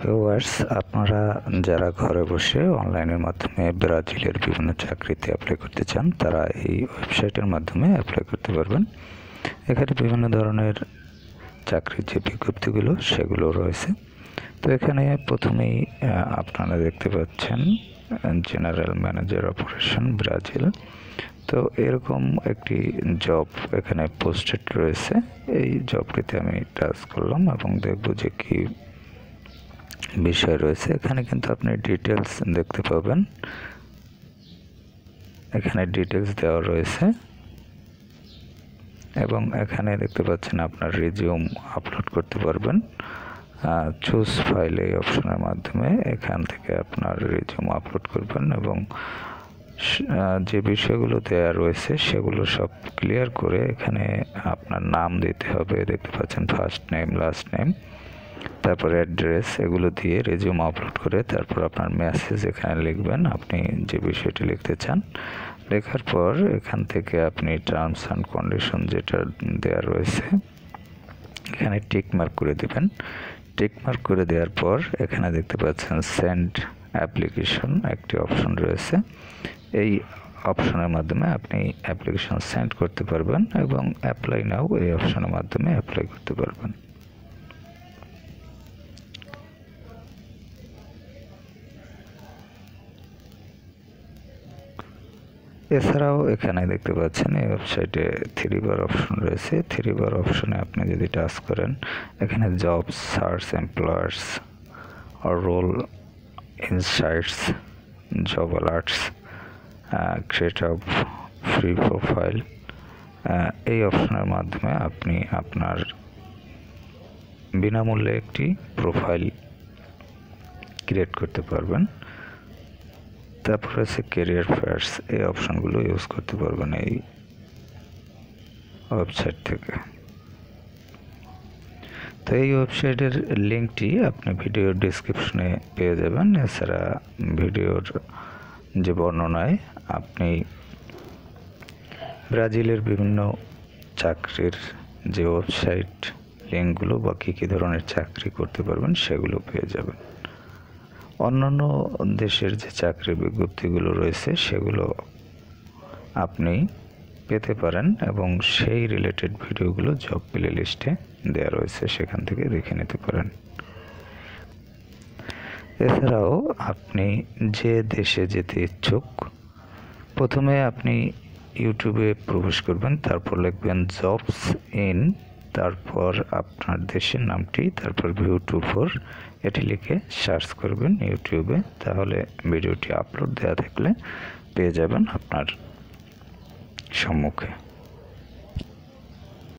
Viewers, আপনারা যারা ঘরে বসে অনলাইনের মাধ্যমে ব্রাজিলের বিভিন্ন চাকরিতে অ্যাপ্লাই করতে চান, তারা এই ওয়েবসাইটের মাধ্যমে অ্যাপ্লাই করতে পারবেন। এখানে বিভিন্ন ধরনের চাকরির যে বিজ্ঞপ্তিগুলো সেগুলো রয়েছে। তো এখানে প্রথমেই আপনারা দেখতে পাচ্ছেন জেনারেল ম্যানেজার অপারেশন ব্রাজিল। তো এরকম একটি জব এখানে পোস্টেড রয়েছে। এই জবটিতে আমি টাচ করলাম এবং দেখব যে কি বিষয় রয়েছে। এখানে কিন্তু আপনি ডিটেলস দেখতে পাবেন। এখানে ডিটেলস দেওয়া রয়েছে এবং এখানে দেখতে পাচ্ছেন আপনার রিজিউম আপলোড করতে পারবেন। চুজ ফাইল এই অপশনের মাধ্যমে এখান থেকে আপনার রিজিউম আপলোড করবেন এবং যে বিষয়গুলো দেওয়া রয়েছে সেগুলো সব ক্লিয়ার করে এখানে আপনার নাম দিতে হবে। দেখতে পাচ্ছেন ফার্স্ট নেম, লাস্ট নেম, তারপর অ্যাড্রেস, এগুলো দিয়ে রেজিউম আপলোড করে তারপর আপনার মেসেজ এখানে লিখবেন আপনি যে বিষয়টি লিখতে চান। লেখার পর এখান থেকে আপনি টার্মস অ্যান্ড কন্ডিশন যেটা দেওয়া রয়েছে এখানে টিক মার্ক করে দেবেন। টিক মার্ক করে দেওয়ার পর এখানে দেখতে পাচ্ছেন সেন্ড অ্যাপ্লিকেশন একটি অপশন রয়েছে। এই অপশনের মাধ্যমে আপনি অ্যাপ্লিকেশন সেন্ড করতে পারবেন এবং অ্যাপ্লাই নাও এই অপশনের মাধ্যমে অ্যাপ্লাই করতে পারবেন। এছাড়াও এখানে দেখতে পাচ্ছেন এই ওয়েবসাইটে 3 বার অপশন রয়েছে। 3 বার অপশনে আপনি যদি টাচ করেন এখানে job search, employers or role insights, job alerts, create a free profile, এই অপশনের মাধ্যমে আপনি আপনার বিনামূল্যে একটি প্রোফাইল ক্রিয়েট করতে পারবেন। তারপর আছে ক্যারিয়ার ফেয়ার্স, এই অপশনগুলো ইউজ করতে পারবেন এই ওয়েবসাইট থেকে। তো এই ওয়েবসাইটের লিঙ্কটি আপনি ভিডিওর ডিসক্রিপশনে পেয়ে যাবেন। এছাড়া ভিডিওর যে বর্ণনায় আপনি ব্রাজিলের বিভিন্ন চাকরির যে ওয়েবসাইট লিঙ্কগুলো বা কী ধরনের চাকরি করতে পারবেন সেগুলো পেয়ে যাবেন। অন্যান্য দেশের যে চাকরির বিজ্ঞপ্তিগুলো রয়েছে সেগুলো আপনি পেতে পারেন এবং সেই রিলেটেড ভিডিওগুলো জব প্লে লিস্টে দেওয়া রয়েছে, সেখান থেকে দেখে নিতে পারেন। এছাড়াও আপনি যে দেশে যেতে ইচ্ছুক, প্রথমে আপনি ইউটিউবে প্রবেশ করবেন, তারপর লিখবেন জবস ইন, তারপর আপনার দেশের নামটি, তারপর ভিউ টু ফর এটি লিখে সার্চ করবেন ইউটিউবে। তাহলে ভিডিওটি আপলোড দেওয়া থাকলে পেয়ে যাবেন আপনার সম্মুখে।